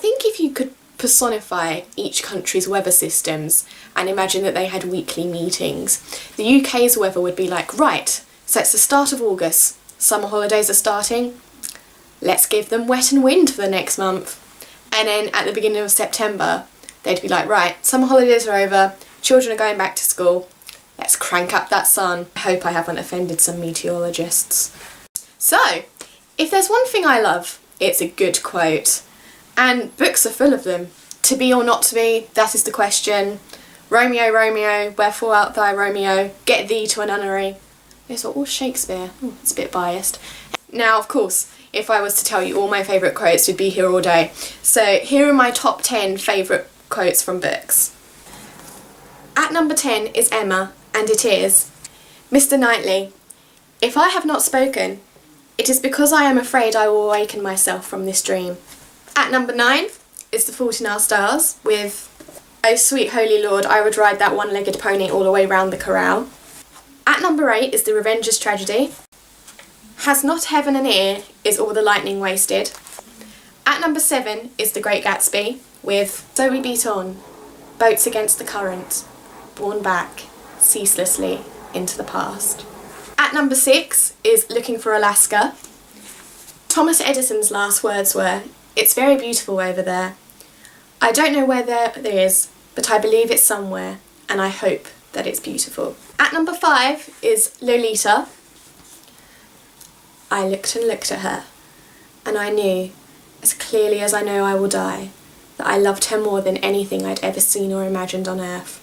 think if you could personify each country's weather systems and imagine that they had weekly meetings, the UK's weather would be like, right, so it's the start of August, summer holidays are starting, let's give them wet and wind for the next month. And then at the beginning of September, they'd be like, right, summer holidays are over, children are going back to school, let's crank up that sun. I hope I haven't offended some meteorologists. So, if there's one thing I love, it's a good quote. And books are full of them. To be or not to be, that is the question. Romeo, Romeo, wherefore art thou, Romeo? Get thee to a nunnery. Those are all Shakespeare. Ooh, it's a bit biased. Now, of course, if I was to tell you all my favourite quotes, we'd be here all day. So here are my top 10 favourite quotes from books. At number 10 is Emma, and it is, Mr. Knightley, if I have not spoken, it is because I am afraid I will awaken myself from this dream. At number 9 is The Fault in Our Stars with, oh sweet holy lord, I would ride that one-legged pony all the way round the corral. At number 8 is The Revenger's Tragedy. Has not heaven an ear, is all the lightning wasted. At number 7 is The Great Gatsby with, so we beat on, boats against the current, borne back ceaselessly into the past. At number 6 is Looking for Alaska. Thomas Edison's last words were, it's very beautiful over there. I don't know where there is, but I believe it's somewhere, and I hope that it's beautiful. At number 5 is Lolita. I looked and looked at her, and I knew, as clearly as I know I will die, that I loved her more than anything I'd ever seen or imagined on earth.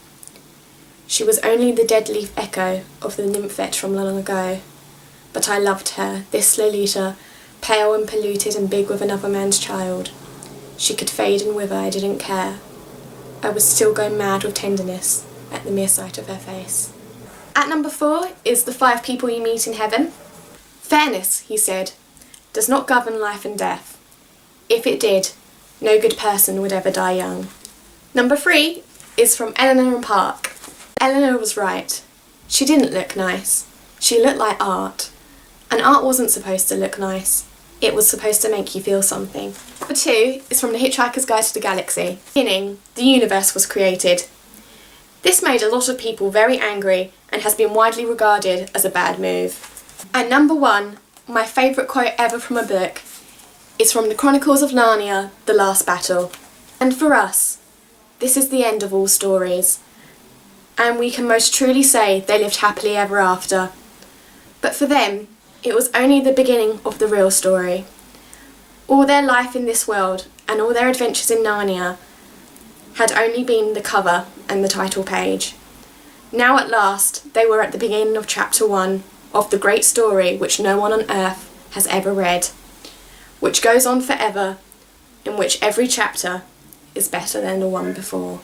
She was only the dead leaf echo of the nymphette from long ago, but I loved her, this Lolita, pale and polluted and big with another man's child. She could fade and wither, I didn't care. I would still go mad with tenderness at the mere sight of her face. At number 4 is The 5 People You Meet in Heaven. Fairness, he said, does not govern life and death. If it did, no good person would ever die young. Number 3 is from Eleanor and Park. Eleanor was right. She didn't look nice. She looked like art. And art wasn't supposed to look nice. It was supposed to make you feel something. Number 2 is from The Hitchhiker's Guide to the Galaxy. Beginning, the universe was created. This made a lot of people very angry and has been widely regarded as a bad move. And number 1, my favourite quote ever from a book, is from The Chronicles of Narnia, The Last Battle. And for us, this is the end of all stories. And we can most truly say they lived happily ever after. But for them, it was only the beginning of the real story. All their life in this world and all their adventures in Narnia had only been the cover and the title page. Now at last, they were at the beginning of chapter 1 of the great story which no one on earth has ever read, which goes on forever, in which every chapter is better than the one before.